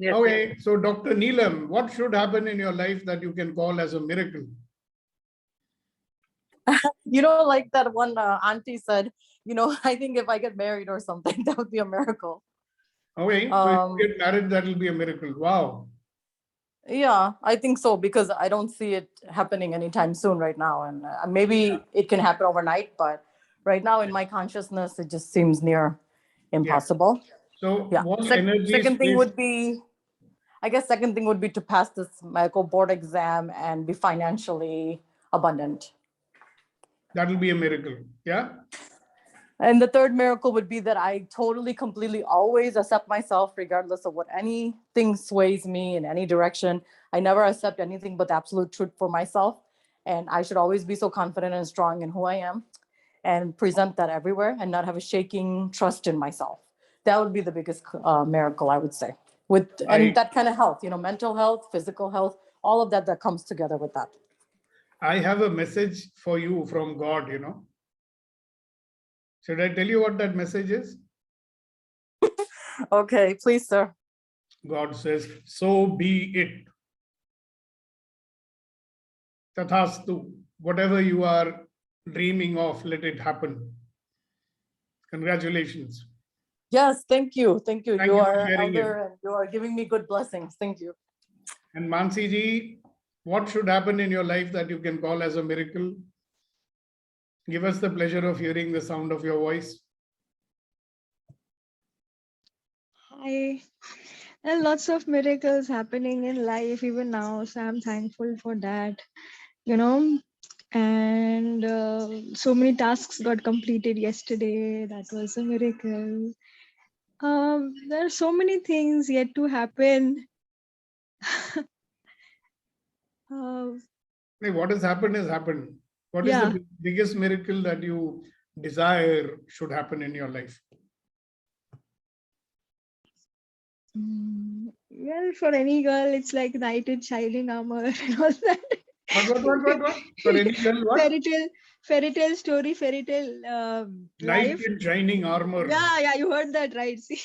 Yes, okay, so Dr. Neelam, what should happen in your life that you can call as a miracle? Like that one auntie said, I think if I get married or something, that would be a miracle. Okay, so if you get married, that will be a miracle. Wow. Yeah, I think so, because I don't see it happening anytime soon right now. And maybe it can happen overnight, but right now in my consciousness, it just seems near impossible. So yeah. what energy Second thing would be, I guess second thing would be to pass this medical board exam and be financially abundant. That will be a miracle. Yeah. And the third miracle would be that I totally, completely, always accept myself, regardless of what anything sways me in any direction. I never accept anything but the absolute truth for myself. And I should always be so confident and strong in who I am and present that everywhere and not have a shaking trust in myself. That would be the biggest miracle, I would say. And that kind of health, mental health, physical health, all of that comes together with that. I have a message for you from God, Should I tell you what that message is? Okay, please, sir. God says, so be it. Tathastu, whatever you are dreaming of, let it happen. Congratulations. Yes, thank you. Thank you. Thank You you for are sharing it. elder and you are giving me good blessings. Thank you. And Mansi ji, what should happen in your life that you can call as a miracle? Give us the pleasure of hearing the sound of your voice. Hi. There are lots of miracles happening in life even now, so I'm thankful for that. And so many tasks got completed yesterday. That was a miracle. There are so many things yet to happen. What has happened has happened. What is Yeah. the biggest miracle that you desire should happen in your life? Well, for any girl, it's like knight in shining armor and all that. What? For any girl, what? Fairy tale story, fairy tale Knight life. in shining armor. Yeah, you heard that right. See.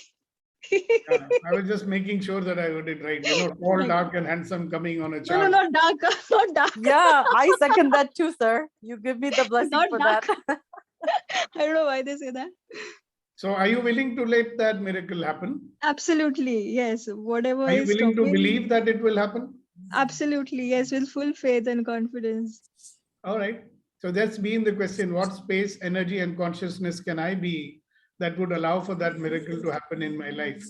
Yeah, I was just making sure that I heard it right. Tall, dark, and handsome coming on a No, chart. not dark, not dark. Yeah, I second that too, sir. You give me the blessing Not for dark. that. I don't know why they say that. So are you willing to let that miracle happen? Absolutely, yes. Whatever Are you is willing to stopping. believe that it will happen? Absolutely, yes, with full faith and confidence. All right. So that's been the question. What space, energy, and consciousness can I be that would allow for that miracle to happen in my life?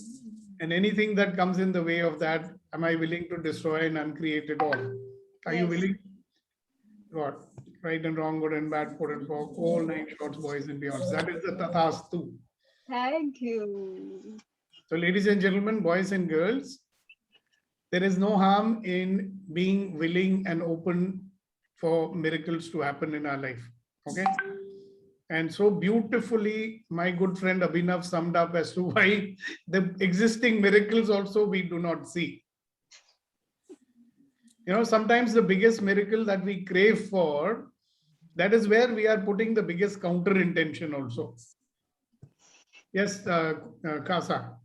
And anything that comes in the way of that, am I willing to destroy and uncreate it all? Are you Yes. willing? God, right and wrong, good and bad, poor and poor, all nine shorts, boys and beyonds. That is the Tathastu. Thank you. So ladies and gentlemen, boys and girls, there is no harm in being willing and open for miracles to happen in our life. Okay. And so beautifully, my good friend Abhinav summed up as to why the existing miracles also we do not see. Sometimes the biggest miracle that we crave for, that is where we are putting the biggest counter intention also. Yes, Kasa.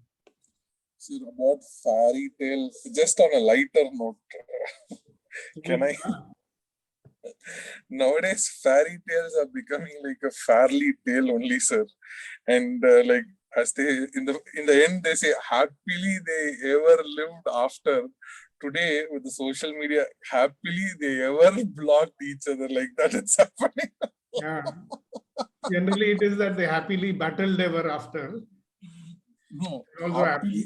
See, about fairy tale, just on a lighter note, can I? Nowadays, fairy tales are becoming like a fairly tale only, sir. And like as they in the end they say happily they ever lived after. Today with the social media, happily they ever blocked each other, like that. It's happening. Yeah. Generally, it is that they happily battled ever after. No, Also happily.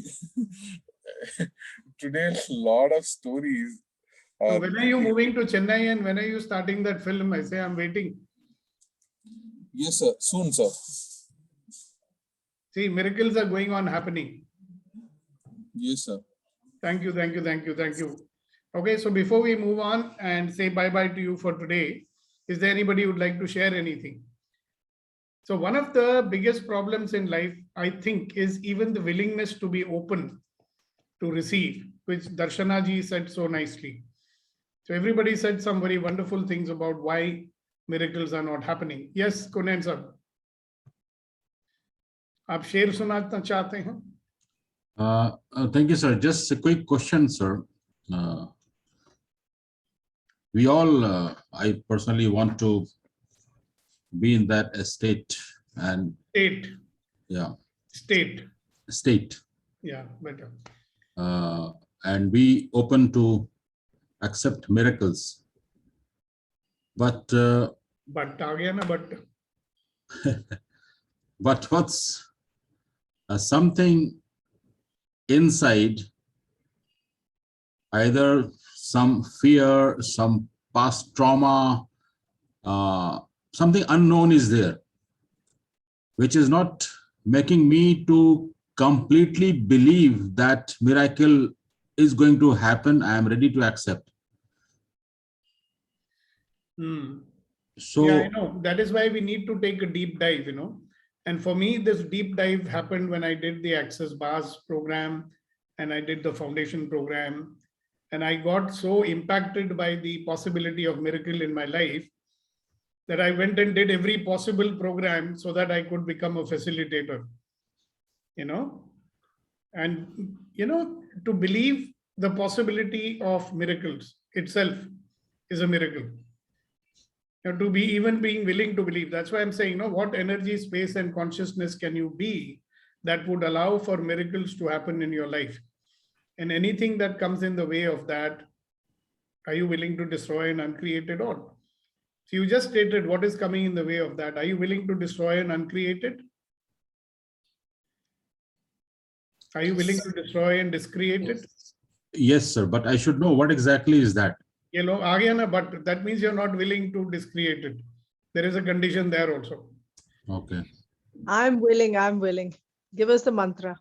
Today, a lot of stories. So when are you moving to Chennai and when are you starting that film? I say I'm waiting. Yes, sir. Soon, sir. See, miracles are going on happening. Yes, sir. Thank you. Okay, so before we move on and say bye-bye to you for today, is there anybody who would like to share anything? So one of the biggest problems in life, I think, is even the willingness to be open to receive, which Darshana ji said so nicely. So everybody said some very wonderful things about why miracles are not happening. Yes, Kunen sir. आप शेर सुनाना चाहते हैं? Thank you, sir. Just a quick question, sir. We all, I personally want to be in that state and State. yeah, State. Yeah, better. And be open to accept miracles. But But aa gaya na, but what's something inside, either some fear, some past trauma, something unknown is there, which is not making me to completely believe that miracle is going to happen. I am ready to accept. So yeah, I know. That is why we need to take a deep dive, you know. And for me, this deep dive happened when I did the Access Bars program and I did the foundation program. And I got so impacted by the possibility of miracle in my life that I went and did every possible program so that I could become a facilitator, you know. And, you know, to believe the possibility of miracles itself is a miracle. You know, to be even being willing to believe. That's why I'm saying, you know, what energy, space, and consciousness can you be that would allow for miracles to happen in your life? And anything that comes in the way of that, are you willing to destroy and uncreate it all? So you just stated what is coming in the way of that. Are you willing to destroy and uncreate it? Are you willing to destroy and discreate it? yes, sir, but I should know what exactly is that. You know, Aryana, but that means you're not willing to discreate it. There is a condition there also. Okay. I'm willing. Give us the mantra.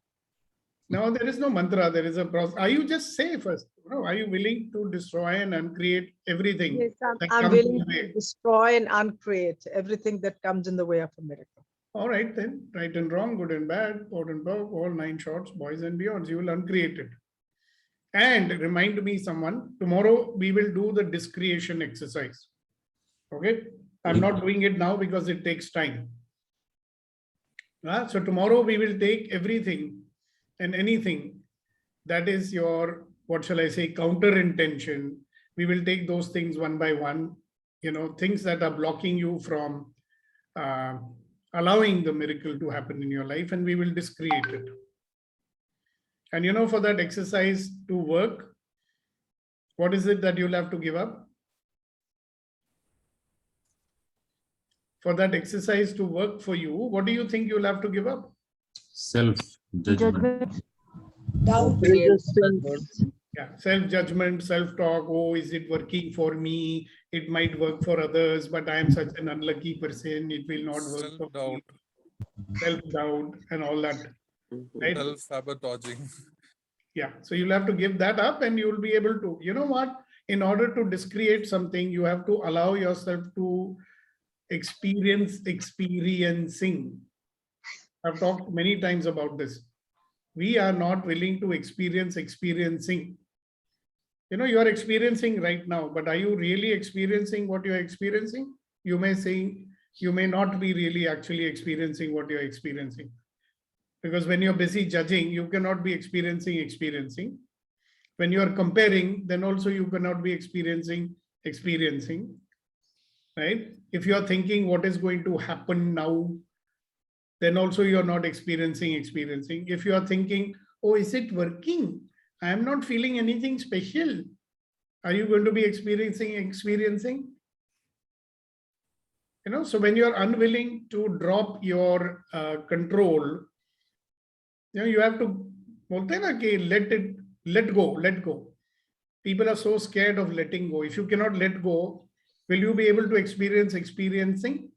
No, there is no mantra. There is a process. Are you just say first? No, are you willing to destroy and uncreate everything? Yes, that I'm comes in willing the to way? destroy and uncreate everything that comes in the way of a miracle. All right, then. Right and wrong, good and bad, odd and broke, all 9 shorts, boys and beyonds. You will uncreate it. And remind me, someone, tomorrow we will do the discretion exercise. Okay? I'm not doing it now because it takes time. So tomorrow we will take everything and anything that is your, what shall I say, counter intention. We will take those things one by one, you know, things that are blocking you from allowing the miracle to happen in your life, and we will discreate it. And you know, for that exercise to work, what is it that you'll have to give up? For that exercise to work for you, what do you think you'll have to give up? Self-judgment. Doubt. Yeah, self-judgment, self-talk. Oh, is it working for me? It might work for others, but I am such an unlucky person. It will not work for me. Self-doubt and all that. Right? Self-sabotaging. Yeah, so you'll have to give that up and you'll be able to, you know what? In order to discreate something, you have to allow yourself to experience experiencing. I've talked many times about this. We are not willing to experience experiencing. You know, you are experiencing right now, but are you really experiencing what you're experiencing? You may say, you may not be really actually experiencing what you're experiencing. Because when you're busy judging, you cannot be experiencing. When you're comparing, then also you cannot be experiencing, right? If you're thinking what is going to happen now, then also you're not experiencing. If you are thinking, oh, is it working? I am not feeling anything special. Are you going to be experiencing? You know, so when you're unwilling to drop your control, you know, you have to let go. People are so scared of letting go. If you cannot let go, will you be able to experiencing?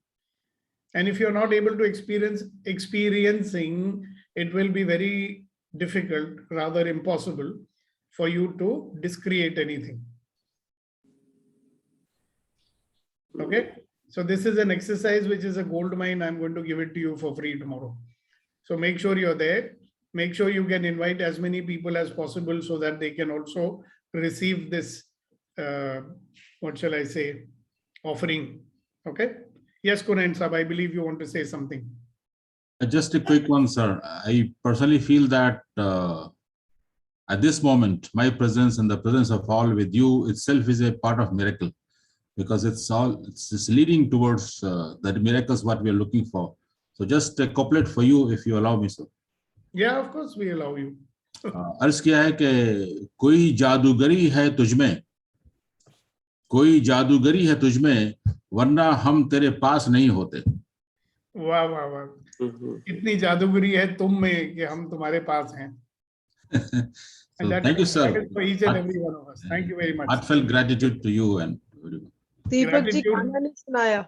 And if you're not able to experiencing, it will be very difficult, rather impossible, for you to discreate anything. Okay, so this is an exercise which is a gold mine. I'm going to give it to you for free tomorrow. So make sure you're there. Make sure you can invite as many people as possible so that they can also receive this, what shall I say, offering. Okay. Yes, Kunain Sahab, I believe you want to say something. Just a quick one, sir. I personally feel that at this moment, my presence and the presence of all with you itself is a part of miracle, because it's leading towards the miracles what we are looking for. So just a couplet for you, if you allow me, sir. Yeah, of course we allow you. अर्ज किया है कि कोई जादूगरी है तुझमें, कोई जादूगरी है तुझमें, वरना हम तेरे पास नहीं होते. वाह वाह वाह, इतनी जादूगरी है तुम में कि हम तुम्हारे पास हैं. So thank you, sir. For each and every one of us. Thank you very much. Heartfelt gratitude to you and everyone. Deepak ji गाना नहीं सुनाया.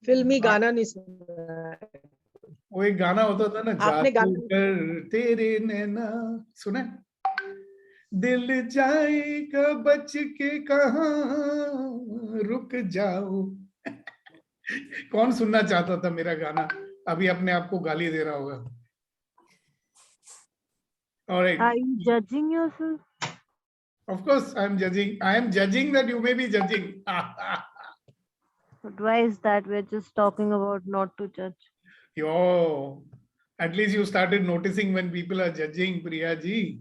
फिल्मी गाना नहीं सुना है। वो एक गाना होता था ना, आपने जादू गाना कर तेरे नैना, सुना है? दिल जाएगा बच के कहाँ रुक जाओ। कौन सुनना चाहता था मेरा गाना? अभी अपने आप को गाली दे रहा होगा। Alright. Are you judging yourself? Of course, I am judging. I am judging that you may be judging. But why is that? We're just talking about not to judge. Yo, at least you started noticing when people are judging, Priya ji.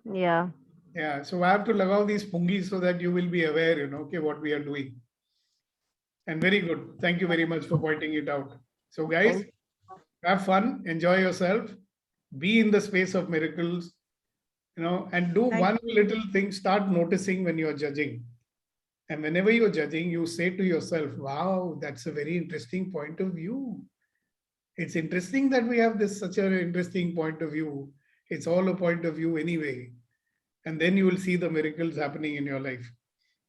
Yeah. Yeah, so I have to lagao these pungis so that you will be aware, okay, what we are doing. And very good. Thank you very much for pointing it out. So guys, have fun, enjoy yourself, be in the space of miracles, and do one little thing, start noticing when you're judging. And whenever you're judging, you say to yourself, wow, that's a very interesting point of view. It's interesting that we have such an interesting point of view. It's all a point of view anyway. And then you will see the miracles happening in your life.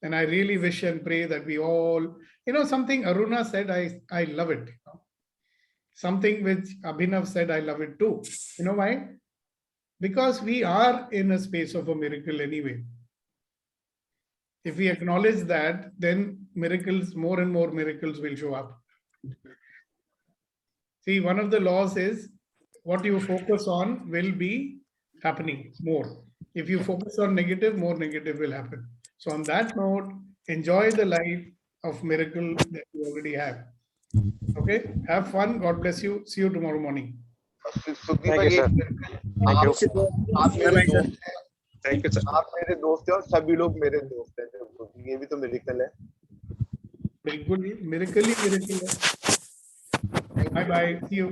And I really wish and pray that we all, something Aruna said, I love it. Something which Abhinav said, I love it too. You know why? Because we are in a space of a miracle anyway. If we acknowledge that, then miracles, more and more miracles will show up. See, one of the laws is what you focus on will be happening more. If you focus on negative, more negative will happen. So on that note, enjoy the life of miracle that you already have. Okay, have fun. God bless you. See you tomorrow morning. Thank you, sir. Thank you. आप मेरे दोस्त हैं। Thank you, sir. आप मेरे दोस्त हैं और सभी लोग मेरे दोस्त हैं। ये भी तो मिरेकल है। बिल्कुल ही मिरेकल है। Bye bye, see you.